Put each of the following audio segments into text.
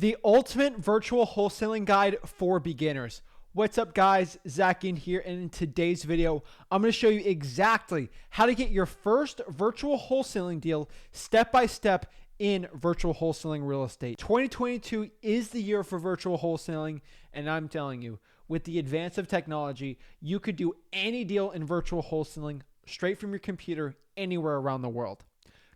The ultimate virtual wholesaling guide for beginners. What's up guys, Zach Ginn here, and in today's video, I'm going to show you exactly how to get your first virtual wholesaling deal step by step in virtual wholesaling real estate. 2022 is the year for virtual wholesaling, and I'm telling you, with the advance of technology, you could do any deal in virtual wholesaling straight from your computer anywhere around the world.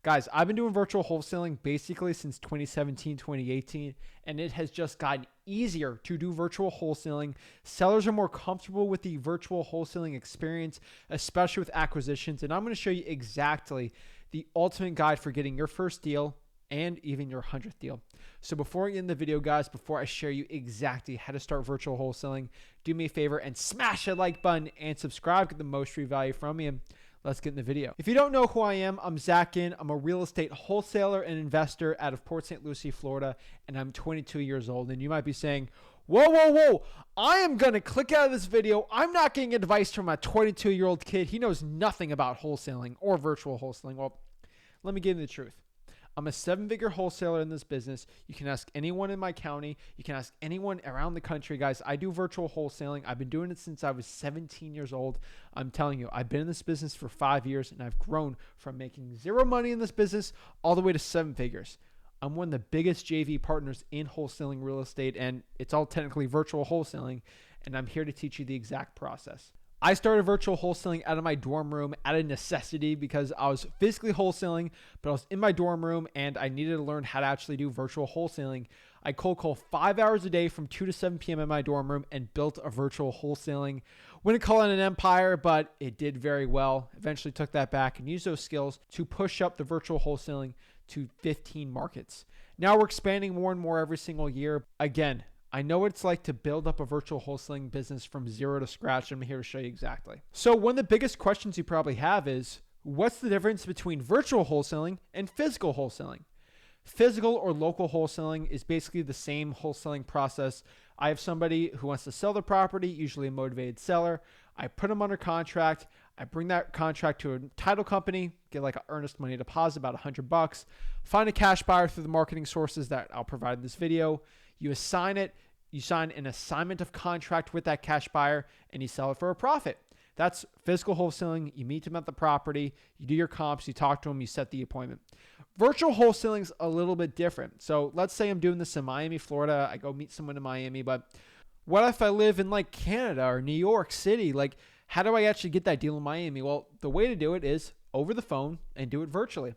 Guys, I've been doing virtual wholesaling basically since 2017, 2018, and it has just gotten easier to do virtual wholesaling. Sellers are more comfortable with the virtual wholesaling experience, especially with acquisitions, and I'm going to show you exactly the ultimate guide for getting your first deal and even your 100th deal. So before I get in the video, guys, before I share you exactly how to start virtual wholesaling, do me a favor and smash that like button and subscribe, get the most free value from me. And let's get in the video. If you don't know who I am, I'm Zach Ginn. I'm a real estate wholesaler and investor out of Port St. Lucie, Florida, and I'm 22 years old. And you might be saying, whoa, I am going to click out of this video. I'm not getting advice from a 22-year-old kid. He knows nothing about wholesaling or virtual wholesaling. Well, let me get into the truth. I'm a 7-figure wholesaler in this business. You can ask anyone in my county. You can ask anyone around the country, guys. I do virtual wholesaling. I've been doing it since I was 17 years old. I'm telling you, I've been in this business for 5 years, and I've grown from making zero money in this business all the way to 7 figures. I'm one of the biggest JV partners in wholesaling real estate, and it's all technically virtual wholesaling, and I'm here to teach you the exact process. I started virtual wholesaling out of my dorm room out of necessity because I was physically wholesaling, but I was in my dorm room and I needed to learn how to actually do virtual wholesaling. I cold call 5 hours a day from 2 to 7 p.m. in my dorm room and built a virtual wholesaling. Wouldn't call it an empire, but it did very well. Eventually took that back and used those skills to push up the virtual wholesaling to 15 markets. Now we're expanding more and more every single year. Again, I know what it's like to build up a virtual wholesaling business from zero to scratch. I'm here to show you exactly. So one of the biggest questions you probably have is, what's the difference between virtual wholesaling and physical wholesaling? Physical or local wholesaling is basically the same wholesaling process. I have somebody who wants to sell the property, usually a motivated seller. I put them under contract. I bring that contract to a title company, get like an earnest money deposit, about $100, find a cash buyer through the marketing sources that I'll provide in this video. You assign it, you sign an assignment of contract with that cash buyer, and you sell it for a profit. That's physical wholesaling. You meet them at the property, you do your comps, you talk to them, you set the appointment. Virtual wholesaling is a little bit different. So let's say I'm doing this in Miami, Florida. I go meet someone in Miami, but what if I live in like Canada or New York City? Like, how do I actually get that deal in Miami? Well, the way to do it is over the phone and do it virtually.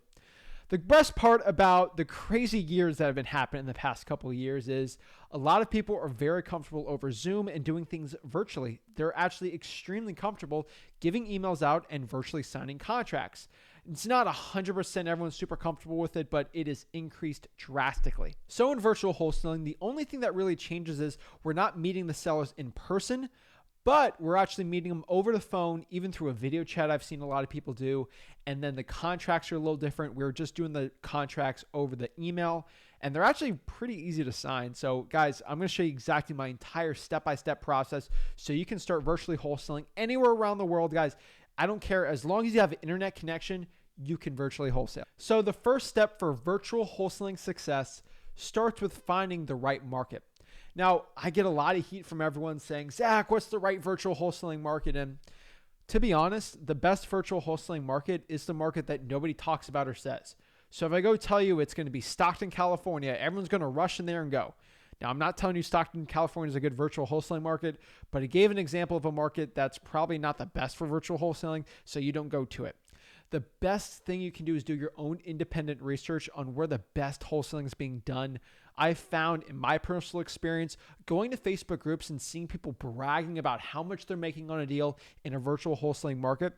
The best part about the crazy years that have been happening in the past couple of years is a lot of people are very comfortable over Zoom and doing things virtually. They're actually extremely comfortable giving emails out and virtually signing contracts. It's not 100% everyone's super comfortable with it, but it is increased drastically. So in virtual wholesaling, the only thing that really changes is we're not meeting the sellers in person, but we're actually meeting them over the phone, even through a video chat I've seen a lot of people do. And then the contracts are a little different. We're just doing the contracts over the email, and they're actually pretty easy to sign. So guys, I'm going to show you exactly my entire step-by-step process so you can start virtually wholesaling anywhere around the world, guys. I don't care. As long as you have an internet connection, you can virtually wholesale. So the first step for virtual wholesaling success starts with finding the right market. Now, I get a lot of heat from everyone saying, Zach, what's the right virtual wholesaling market? And to be honest, the best virtual wholesaling market is the market that nobody talks about or says. So if I go tell you it's going to be Stockton, California, everyone's going to rush in there and go. Now, I'm not telling you Stockton, California is a good virtual wholesaling market, but I gave an example of a market that's probably not the best for virtual wholesaling, so you don't go to it. The best thing you can do is do your own independent research on where the best wholesaling is being done. I've found in my personal experience, going to Facebook groups and seeing people bragging about how much they're making on a deal in a virtual wholesaling market,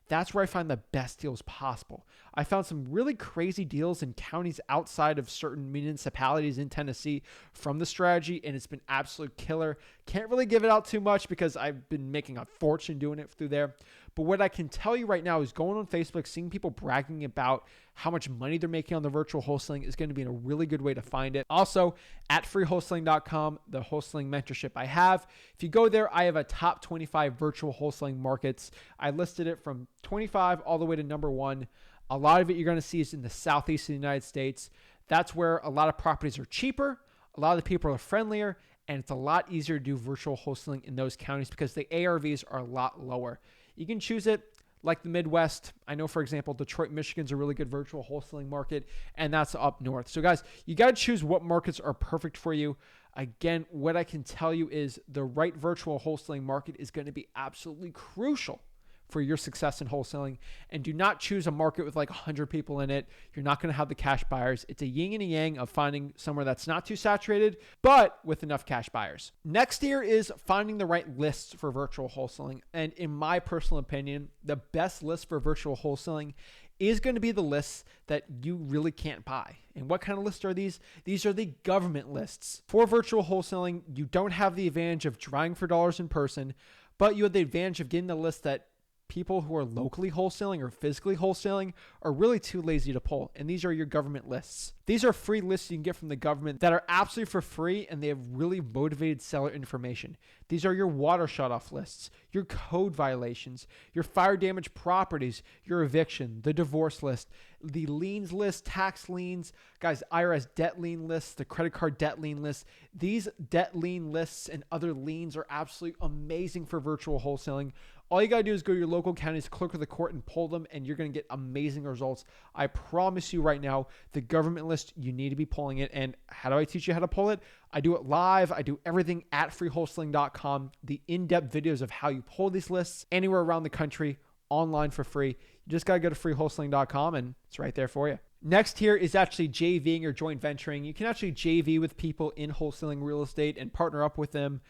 that's where I find the best deals possible. I found some really crazy deals in counties outside of certain municipalities in Tennessee from the strategy, and it's been absolute killer. Can't really give it out too much because I've been making a fortune doing it through there. But what I can tell you right now is going on Facebook, seeing people bragging about how much money they're making on the virtual wholesaling is going to be a really good way to find it. Also, at freewholesaling.com, the wholesaling mentorship I have. If you go there, I have a top 25 virtual wholesaling markets. I listed it from 25 all the way to number 1. A lot of it you're going to see is in the southeast of the United States. That's where a lot of properties are cheaper. A lot of the people are friendlier, and it's a lot easier to do virtual wholesaling in those counties because the ARVs are a lot lower. You can choose it like the Midwest. I know, for example, Detroit, Michigan's a really good virtual wholesaling market, and that's up north. So guys, you got to choose what markets are perfect for you. Again, what I can tell you is the right virtual wholesaling market is going to be absolutely crucial for your success in wholesaling. And do not choose a market with like 100 people in it. You're not going to have the cash buyers. It's a yin and a yang of finding somewhere that's not too saturated, but with enough cash buyers. Next here is finding the right lists for virtual wholesaling. And in my personal opinion, the best list for virtual wholesaling is going to be the lists that you really can't buy. And what kind of lists are these? These are the government lists. For virtual wholesaling, you don't have the advantage of trying for dollars in person, but you have the advantage of getting the list that people who are locally wholesaling or physically wholesaling are really too lazy to pull. And these are your government lists. These are free lists you can get from the government that are absolutely for free, and they have really motivated seller information. These are your water shutoff lists, your code violations, your fire damage properties, your eviction, the divorce list, the liens list, tax liens, guys, IRS debt lien lists, the credit card debt lien lists. These debt lien lists and other liens are absolutely amazing for virtual wholesaling. All you got to do is go to your local county's clerk of the court and pull them, and you're going to get amazing results. I promise you right now, the government list, you need to be pulling it. And how do I teach you how to pull it? I do it live. I do everything at freewholesaling.com. The in-depth videos of how you pull these lists anywhere around the country, online for free. You just got to go to freewholesaling.com, and it's right there for you. Next here is actually JVing or joint venturing. You can actually JV with people in wholesaling real estate and partner up with them,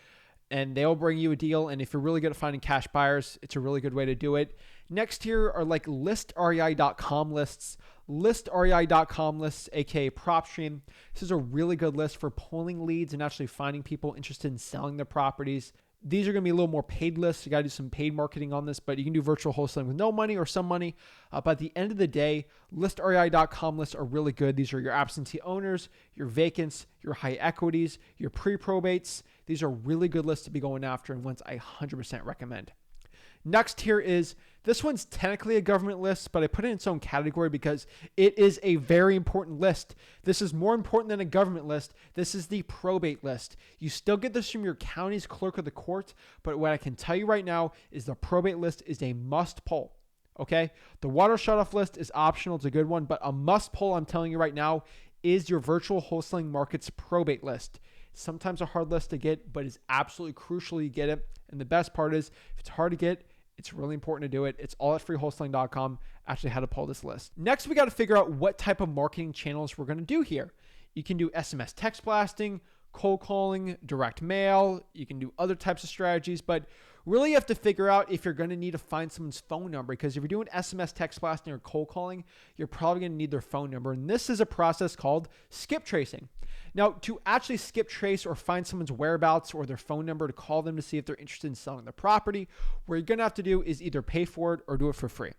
and they'll bring you a deal. And if you're really good at finding cash buyers, it's a really good way to do it. Next here are like listrei.com lists. Listrei.com lists, aka PropStream. This is a really good list for pulling leads and actually finding people interested in selling their properties. These are going to be a little more paid lists. You got to do some paid marketing on this, but you can do virtual wholesaling with no money or some money. But at the end of the day, listrei.com lists are really good. These are your absentee owners, your vacants, your high equities, your pre-probates. These are really good lists to be going after, and ones I 100% recommend. Next here is, this one's technically a government list, but I put it in its own category because it is a very important list. This is more important than a government list. This is the probate list. You still get this from your county's clerk of the court, but what I can tell you right now is the probate list is a must pull. Okay? The water shutoff list is optional. It's a good one, but a must pull, I'm telling you right now, is your virtual wholesaling market's probate list. Sometimes a hard list to get, but it's absolutely crucial you get it. And the best part is, if it's hard to get, it's really important to do it. It's all at freewholesaling.com, actually how to pull this list. Next, we got to figure out what type of marketing channels we're going to do here. You can do SMS text blasting, cold calling, direct mail. You can do other types of strategies, but really you have to figure out if you're going to need to find someone's phone number, because if you're doing SMS text blasting or cold calling, you're probably going to need their phone number. And this is a process called skip tracing. Now, to actually skip trace or find someone's whereabouts or their phone number to call them to see if they're interested in selling their property, what you're going to have to do is either pay for it or do it for free.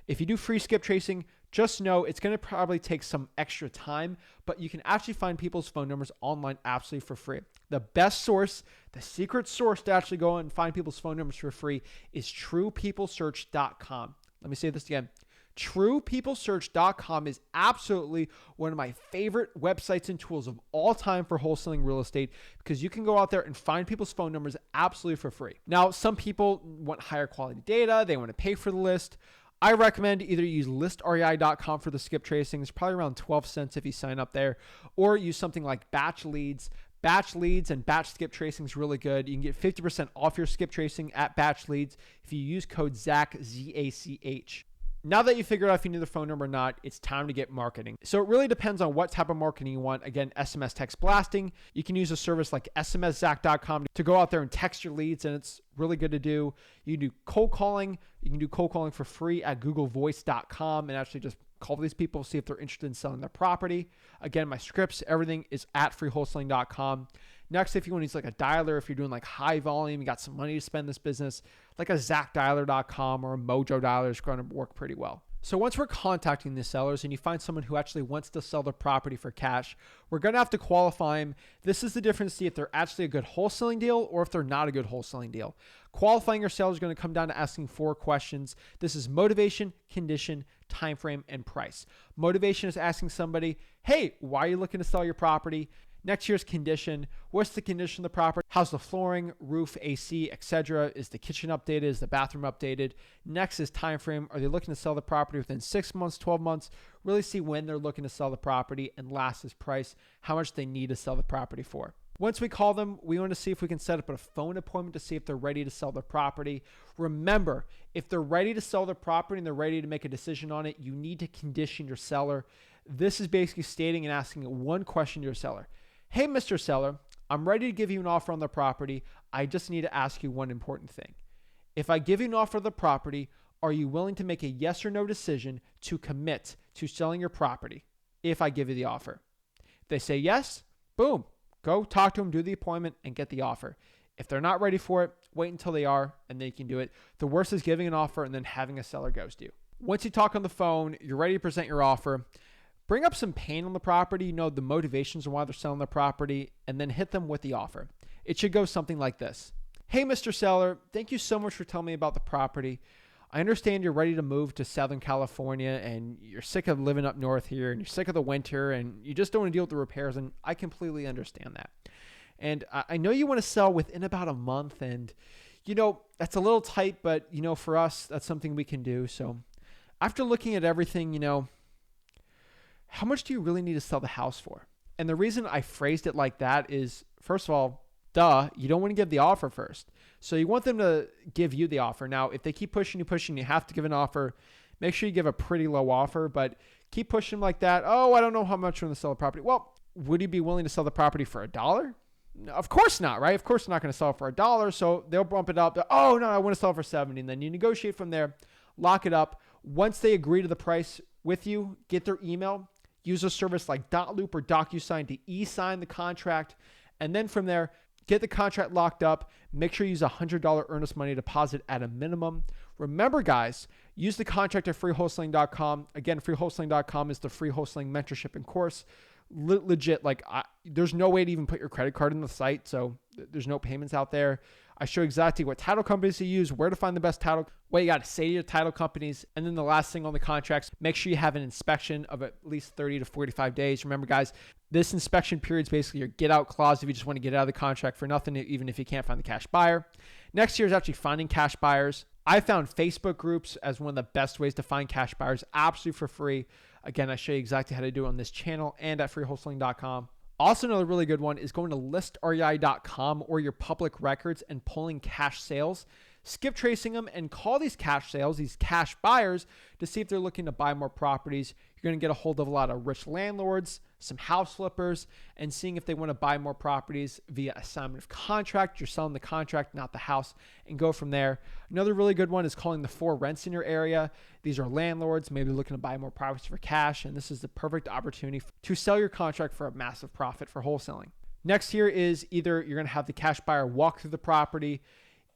If you do free skip tracing, just know it's going to probably take some extra time, but you can actually find people's phone numbers online absolutely for free. The best source, the secret source to actually go and find people's phone numbers for free is truepeoplesearch.com. Let me say this again. TruePeopleSearch.com is absolutely one of my favorite websites and tools of all time for wholesaling real estate, because you can go out there and find people's phone numbers absolutely for free. Now, some people want higher quality data. They want to pay for the list. I recommend either use listrei.com for the skip tracing. It's probably around 12 cents if you sign up there, or use something like Batch Leads. Batch Leads and Batch Skip Tracing is really good. You can get 50% off your skip tracing at Batch Leads if you use code ZACH, Z-A-C-H. Now that you figured out if you need the phone number or not, it's time to get marketing. So it really depends on what type of marketing you want. Again, SMS text blasting. You can use a service like smszach.com to go out there and text your leads, and it's really good to do. You can do cold calling. You can do cold calling for free at googlevoice.com and actually just call these people, see if they're interested in selling their property. Again, my scripts, everything is at freewholesaling.com. Next, if you want to use like a dialer, if you're doing like high volume, you got some money to spend in this business, like a ZachDialer.com or a Mojo Dialer is going to work pretty well. So once we're contacting the sellers and you find someone who actually wants to sell their property for cash, we're going to have to qualify them. This is the difference to see if they're actually a good wholesaling deal or if they're not a good wholesaling deal. Qualifying your seller is going to come down to asking 4 questions. This is motivation, condition, time frame, and price. Motivation is asking somebody, hey, why are you looking to sell your property? Next year's condition. What's the condition of the property? How's the flooring, roof, AC, etc.? Is the kitchen updated? Is the bathroom updated? Next is time frame. Are they looking to sell the property within 6 months, 12 months? Really see when they're looking to sell the property. And last is price, how much they need to sell the property for. Once we call them, we want to see if we can set up a phone appointment to see if they're ready to sell their property. Remember, if they're ready to sell their property and they're ready to make a decision on it, you need to condition your seller. This is basically stating and asking one question to your seller. Hey, Mr. Seller, I'm ready to give you an offer on the property. I just need to ask you one important thing. If I give you an offer of the property, are you willing to make a yes or no decision to commit to selling your property if I give you the offer? If they say yes, boom. Go talk to them, do the appointment, and get the offer. If they're not ready for it, wait until they are, and then you can do it. The worst is giving an offer and then having a seller ghost you. Once you talk on the phone, you're ready to present your offer. Bring up some pain on the property, the motivations of why they're selling the property, and then hit them with the offer. It should go something like this. Hey, Mr. Seller, thank you so much for telling me about the property. I understand you're ready to move to Southern California and you're sick of living up north here and you're sick of the winter and you just don't want to deal with the repairs, and I completely understand that. And I know you want to sell within about a month, and that's a little tight, but for us, that's something we can do. So after looking at everything, how much do you really need to sell the house for? And the reason I phrased it like that is, first of all, you don't want to give the offer first. So you want them to give you the offer. Now, if they keep pushing, you have to give an offer. Make sure you give a pretty low offer, but keep pushing like that. Oh, I don't know how much we're going to sell the property. Well, would you be willing to sell the property for $1? No, of course not, right? Of course they're not going to sell it for $1. So they'll bump it up. Oh, no, I want to sell it for 70. And then you negotiate from there, lock it up. Once they agree to the price with you, get their email, use a service like .loop or DocuSign to e-sign the contract. And then from there, get the contract locked up. Make sure you use a $100 earnest money deposit at a minimum. Remember, guys, use the contract at freewholesaling.com. Again, freewholesaling.com is the free wholesaling mentorship and course. Legit, there's no way to even put your credit card in the site, so there's no payments out there. I show exactly what title companies to use, where to find the best title, what you got to say to your title companies, and then the last thing on the contracts, make sure you have an inspection of at least 30 to 45 days. Remember, guys, this inspection period is basically your get out clause if you just want to get out of the contract for nothing, even if you can't find the cash buyer. Next year is actually finding cash buyers. I found Facebook groups as one of the best ways to find cash buyers absolutely for free. Again, I show you exactly how to do it on this channel and at freewholesaling.com. Also, another really good one is going to listrei.com or your public records and pulling cash sales. Skip tracing them and call these cash sales, these cash buyers, to see if they're looking to buy more properties. You're going to get a hold of a lot of rich landlords, some house flippers, and seeing if they want to buy more properties via assignment of contract. You're selling the contract, not the house, and go from there. Another really good one is calling the for rents in your area. These are landlords, maybe looking to buy more properties for cash, and this is the perfect opportunity to sell your contract for a massive profit for wholesaling. Next here is either you're going to have the cash buyer walk through the property.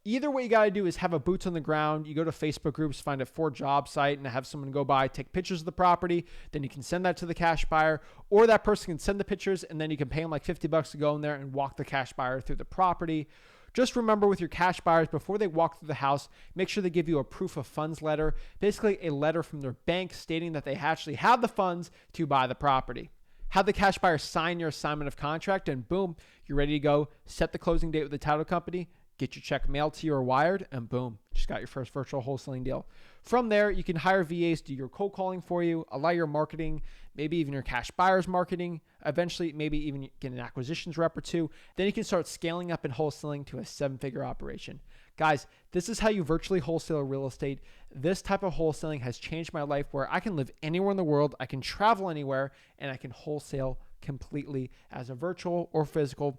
Either what you got to do is have a boots on the ground. You go to Facebook groups, find a for job site, and have someone go by, take pictures of the property. Then you can send that to the cash buyer, or that person can send the pictures, and then you can pay them like $50 to go in there and walk the cash buyer through the property. Just remember with your cash buyers, before they walk through the house, make sure they give you a proof of funds letter, basically a letter from their bank stating that they actually have the funds to buy the property. Have the cash buyer sign your assignment of contract, and boom, you're ready to go. Set the closing date with the title company. Get your check mailed to you or wired, and boom, just got your first virtual wholesaling deal. From there, you can hire VAs to do your cold calling for you, allow your marketing, maybe even your cash buyers marketing, eventually maybe even get an acquisitions rep or two. Then you can start scaling up in wholesaling to a 7-figure operation. Guys, this is how you virtually wholesale real estate. This type of wholesaling has changed my life, where I can live anywhere in the world, I can travel anywhere, and I can wholesale completely as a virtual or physical.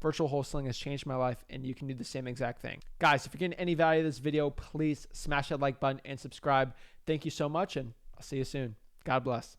Virtual wholesaling has changed my life, and you can do the same exact thing. Guys, if you're getting any value of this video, please smash that like button and subscribe. Thank you so much, and I'll see you soon. God bless.